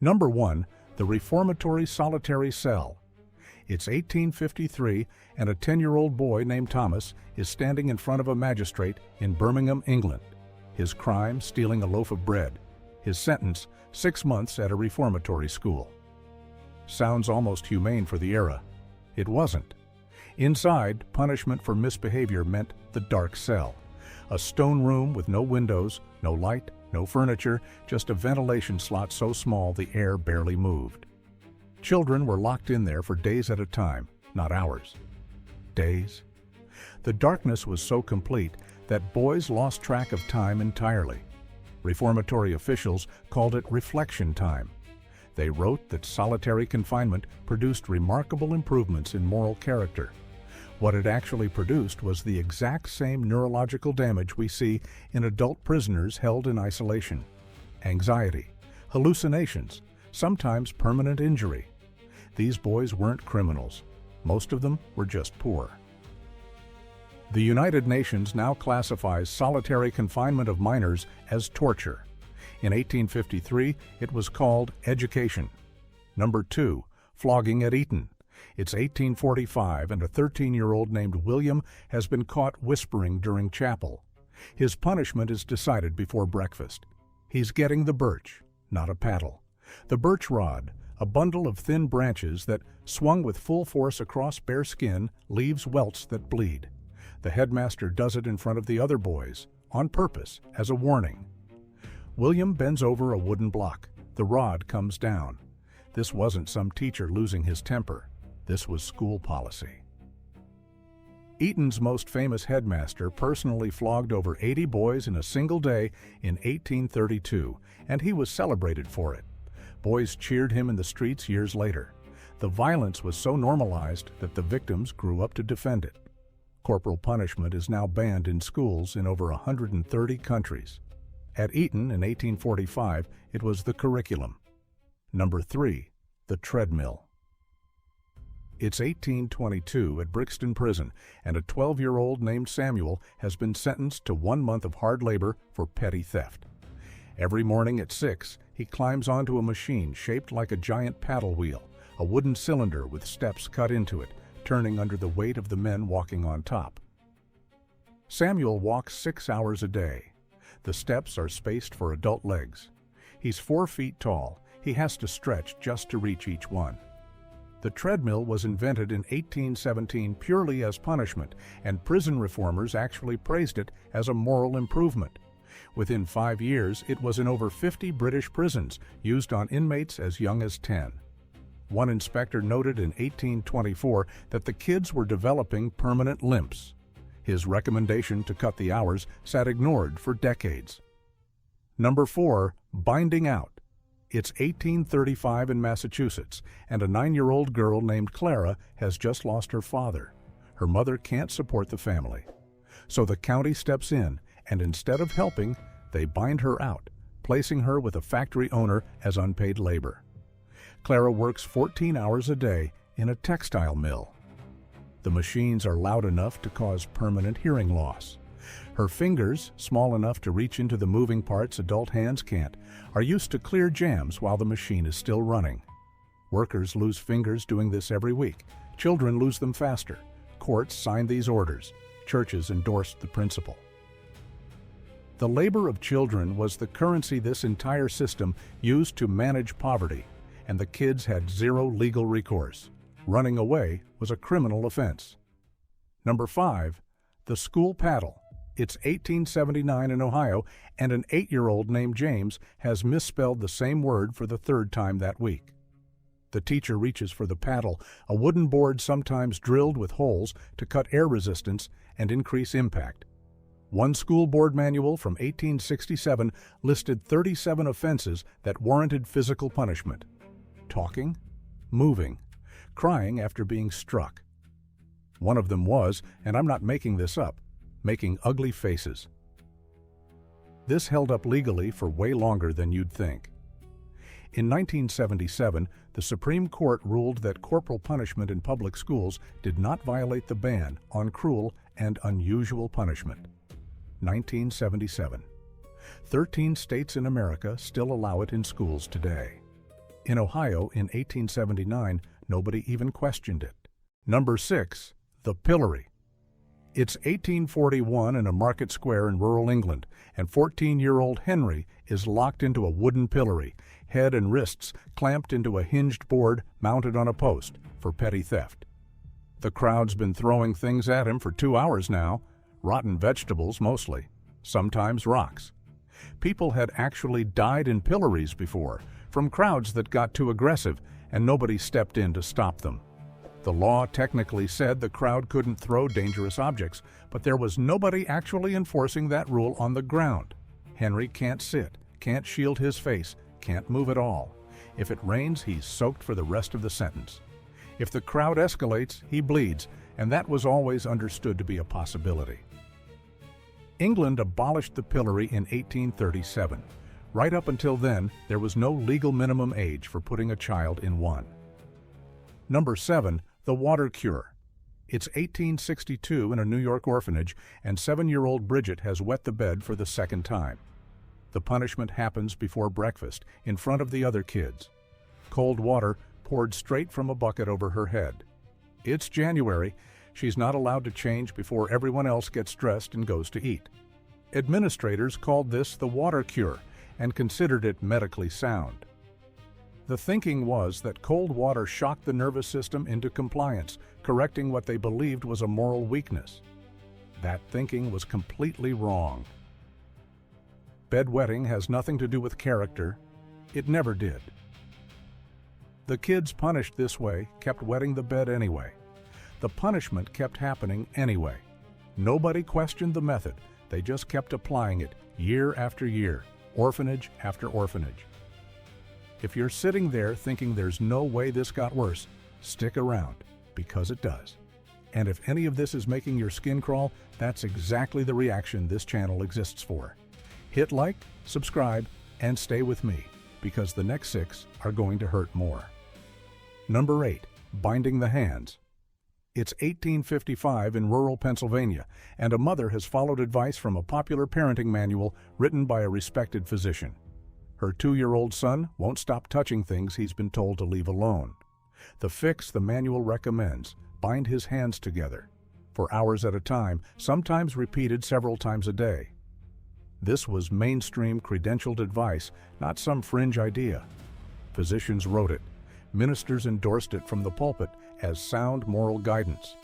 Number 1. The Reformatory Solitary Cell. It's 1853, and a 10-year-old boy named Thomas is standing in front of a magistrate in Birmingham, England. His crime, stealing a loaf of bread. His sentence, 6 months at a reformatory school. Sounds almost humane for the era. It wasn't. Inside, punishment for misbehavior meant the dark cell. A stone room with no windows, no light, no furniture, just a ventilation slot so small the air barely moved. Children were locked in there for days at a time, not hours. Days. The darkness was so complete that boys lost track of time entirely. Reformatory officials called it reflection time. They wrote that solitary confinement produced remarkable improvements in moral character. What it actually produced was the exact same neurological damage we see in adult prisoners held in isolation. Anxiety, hallucinations, sometimes permanent injury. These boys weren't criminals. Most of them were just poor. The United Nations now classifies solitary confinement of minors as torture. In 1853, it was called education. Number 2, flogging at Eton. It's 1845, and a 13-year-old named William has been caught whispering during chapel. His punishment is decided before breakfast. He's getting the birch, not a paddle. The birch rod, a bundle of thin branches that, swung with full force across bare skin, leaves welts that bleed. The headmaster does it in front of the other boys, on purpose, as a warning. William bends over a wooden block. The rod comes down. This wasn't some teacher losing his temper. This was school policy. Eton's most famous headmaster personally flogged over 80 boys in a single day in 1832, and he was celebrated for it. Boys cheered him in the streets years later. The violence was so normalized that the victims grew up to defend it. Corporal punishment is now banned in schools in over 130 countries. At Eton in 1845, it was the curriculum. Number 3, the treadmill. It's 1822 at Brixton Prison, and a 12-year-old named Samuel has been sentenced to 1 month of hard labor for petty theft. Every morning at 6, he climbs onto a machine shaped like a giant paddle wheel, a wooden cylinder with steps cut into it, turning under the weight of the men walking on top. Samuel walks 6 hours a day. The steps are spaced for adult legs. He's 4 feet tall. He has to stretch just to reach each one. The treadmill was invented in 1817 purely as punishment, and prison reformers actually praised it as a moral improvement. Within 5 years, it was in over 50 British prisons, used on inmates as young as 10. One inspector noted in 1824 that the kids were developing permanent limps. His recommendation to cut the hours sat ignored for decades. Number 4, binding out. It's 1835 in Massachusetts, and a 9-year-old girl named Clara has just lost her father. Her mother can't support the family. So the county steps in, and instead of helping, they bind her out, placing her with a factory owner as unpaid labor. Clara works 14 hours a day in a textile mill. The machines are loud enough to cause permanent hearing loss. Her fingers, small enough to reach into the moving parts adult hands can't, are used to clear jams while the machine is still running. Workers lose fingers doing this every week. Children lose them faster. Courts signed these orders. Churches endorsed the principle. The labor of children was the currency this entire system used to manage poverty, and the kids had zero legal recourse. Running away was a criminal offense. Number 5, the school paddle. It's 1879 in Ohio, and an 8-year-old named James has misspelled the same word for the 3rd time that week. The teacher reaches for the paddle, a wooden board sometimes drilled with holes to cut air resistance and increase impact. One school board manual from 1867 listed 37 offenses that warranted physical punishment: talking, moving, crying after being struck. One of them was, and I'm not making this up, making ugly faces. This held up legally for way longer than you'd think. In 1977, the Supreme Court ruled that corporal punishment in public schools did not violate the ban on cruel and unusual punishment. 1977. 13 states in America still allow it in schools today. In Ohio in 1879, nobody even questioned it. Number 6. The pillory. It's 1841 in a market square in rural England, and 14-year-old Henry is locked into a wooden pillory, head and wrists clamped into a hinged board mounted on a post, for petty theft. The crowd's been throwing things at him for 2 hours now, rotten vegetables mostly, sometimes rocks. People had actually died in pillories before, from crowds that got too aggressive, and nobody stepped in to stop them. The law technically said the crowd couldn't throw dangerous objects, but there was nobody actually enforcing that rule on the ground. Henry can't sit, can't shield his face, can't move at all. If it rains, he's soaked for the rest of the sentence. If the crowd escalates, he bleeds, and that was always understood to be a possibility. England abolished the pillory in 1837. Right up until then, there was no legal minimum age for putting a child in one. Number 7. The water cure. It's 1862 in a New York orphanage, and 7-year-old Bridget has wet the bed for the second time. The punishment happens before breakfast, in front of the other kids. Cold water poured straight from a bucket over her head. It's January. She's not allowed to change before everyone else gets dressed and goes to eat. Administrators called this the water cure and considered it medically sound. The thinking was that cold water shocked the nervous system into compliance, correcting what they believed was a moral weakness. That thinking was completely wrong. Bedwetting has nothing to do with character. It never did. The kids punished this way kept wetting the bed anyway. The punishment kept happening anyway. Nobody questioned the method. They just kept applying it year after year, orphanage after orphanage. If you're sitting there thinking there's no way this got worse, stick around, because it does. And if any of this is making your skin crawl, that's exactly the reaction this channel exists for. Hit like, subscribe, and stay with me, because the next 6 are going to hurt more. Number 8. Binding the hands. It's 1855 in rural Pennsylvania, and a mother has followed advice from a popular parenting manual written by a respected physician. Her 2-year-old son won't stop touching things he's been told to leave alone. The fix the manual recommends: bind his hands together, for hours at a time, sometimes repeated several times a day. This was mainstream credentialed advice, not some fringe idea. Physicians wrote it. Ministers endorsed it from the pulpit as sound moral guidance.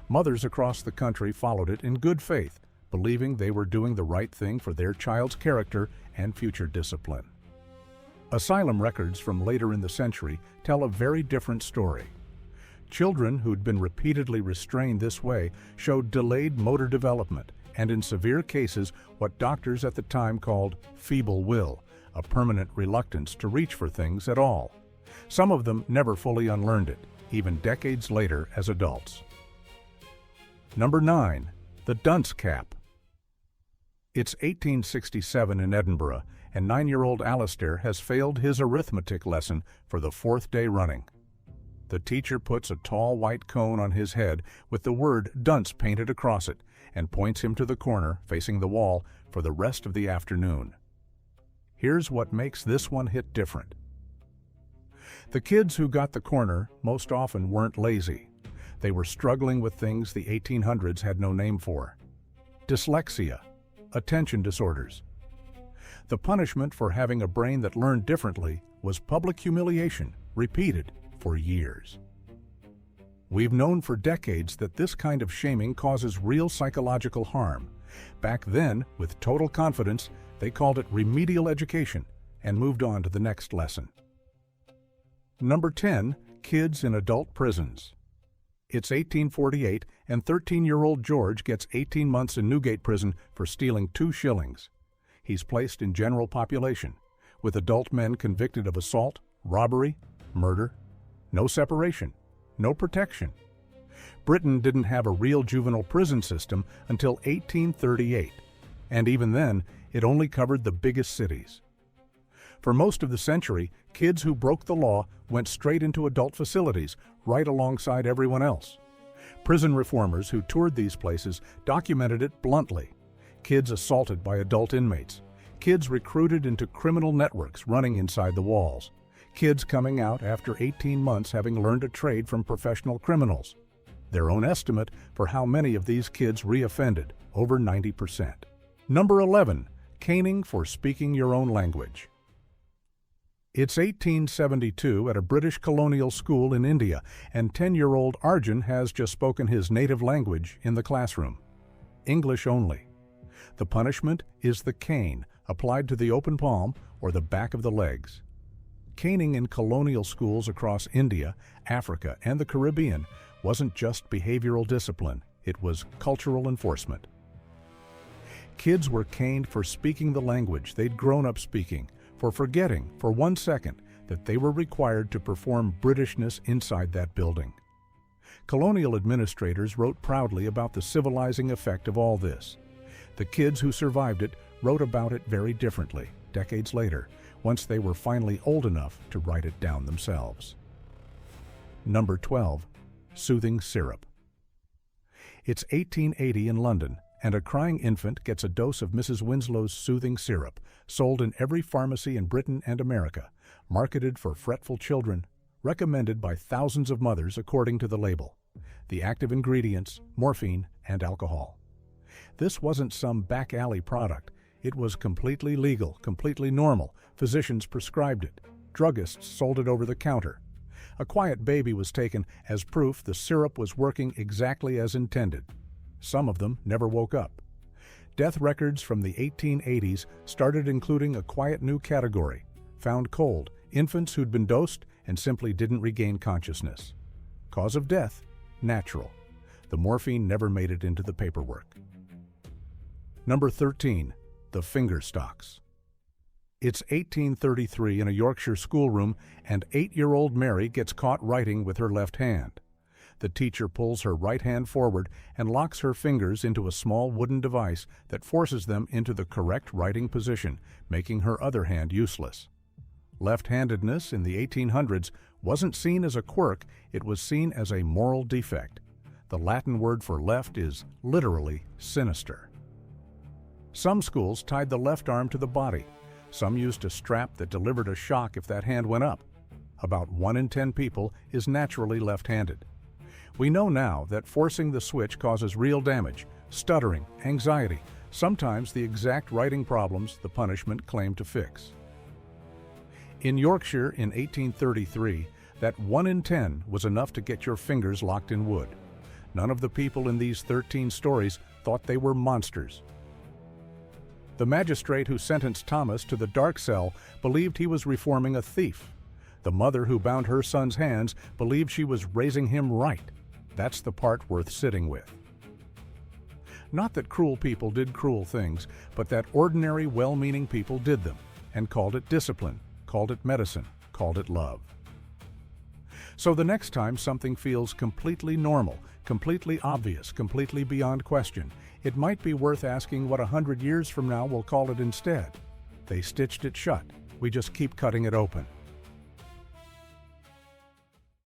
Mothers across the country followed it in good faith, believing they were doing the right thing for their child's character and future discipline. Asylum records from later in the century tell a very different story. Children who'd been repeatedly restrained this way showed delayed motor development and, in severe cases, what doctors at the time called feeble will, a permanent reluctance to reach for things at all. Some of them never fully unlearned it, even decades later as adults. Number 9. The dunce cap. It's 1867 in Edinburgh, and 9-year-old Alistair has failed his arithmetic lesson for the 4th day running. The teacher puts a tall white cone on his head with the word dunce painted across it and points him to the corner facing the wall for the rest of the afternoon. Here's what makes this one hit different. The kids who got the corner most often weren't lazy. They were struggling with things the 1800s had no name for: dyslexia, attention disorders. The punishment for having a brain that learned differently was public humiliation, repeated for years. We've known for decades that this kind of shaming causes real psychological harm. Back then, with total confidence, they called it remedial education and moved on to the next lesson. Number 10. Kids in adult prisons. It's 1848, and 13-year-old George gets 18 months in Newgate Prison for stealing 2 shillings. He's placed in general population, with adult men convicted of assault, robbery, murder. No separation, no protection. Britain didn't have a real juvenile prison system until 1838, and even then, it only covered the biggest cities. For most of the century, kids who broke the law went straight into adult facilities, right alongside everyone else. Prison reformers who toured these places documented it bluntly. Kids assaulted by adult inmates. Kids recruited into criminal networks running inside the walls. Kids coming out after 18 months having learned a trade from professional criminals. Their own estimate for how many of these kids reoffended, over 90%. Number 11. Caning for speaking your own language. It's 1872 at a British colonial school in India, and 10-year-old Arjun has just spoken his native language in the classroom. English only. The punishment is the cane, applied to the open palm or the back of the legs. Caning in colonial schools across India, Africa, and the Caribbean wasn't just behavioral discipline, it was cultural enforcement. Kids were caned for speaking the language they'd grown up speaking, for forgetting for 1 second that they were required to perform Britishness inside that building. Colonial administrators wrote proudly about the civilizing effect of all this. The kids who survived it wrote about it very differently, decades later, once they were finally old enough to write it down themselves. Number 12. Soothing syrup. It's 1880 in London, and a crying infant gets a dose of Mrs. Winslow's soothing syrup, sold in every pharmacy in Britain and America, marketed for fretful children, recommended by thousands of mothers according to the label. The active ingredients, morphine and alcohol. This wasn't some back alley product. It was completely legal, completely normal. Physicians prescribed it. Druggists sold it over the counter. A quiet baby was taken as proof the syrup was working exactly as intended. Some of them never woke up. Death records from the 1880s started including a quiet new category, found cold, infants who'd been dosed and simply didn't regain consciousness. Cause of death, natural. The morphine never made it into the paperwork. Number 13. The finger stocks. It's 1833 in a Yorkshire schoolroom, and 8-year-old Mary gets caught writing with her left hand. The teacher pulls her right hand forward and locks her fingers into a small wooden device that forces them into the correct writing position, making her other hand useless. Left-handedness in the 1800s wasn't seen as a quirk, it was seen as a moral defect. The Latin word for left is literally sinister. Some schools tied the left arm to the body. Some used a strap that delivered a shock if that hand went up. About 1 in 10 people is naturally left-handed. We know now that forcing the switch causes real damage, stuttering, anxiety, sometimes the exact writing problems the punishment claimed to fix. In Yorkshire in 1833, that 1 in 10 was enough to get your fingers locked in wood. None of the people in these 13 stories thought they were monsters. The magistrate who sentenced Thomas to the dark cell believed he was reforming a thief. The mother who bound her son's hands believed she was raising him right. That's the part worth sitting with. Not that cruel people did cruel things, but that ordinary, well-meaning people did them, and called it discipline, called it medicine, called it love. So the next time something feels completely normal, completely obvious, completely beyond question, it might be worth asking what 100 years from now we'll call it instead. They stitched it shut. We just keep cutting it open.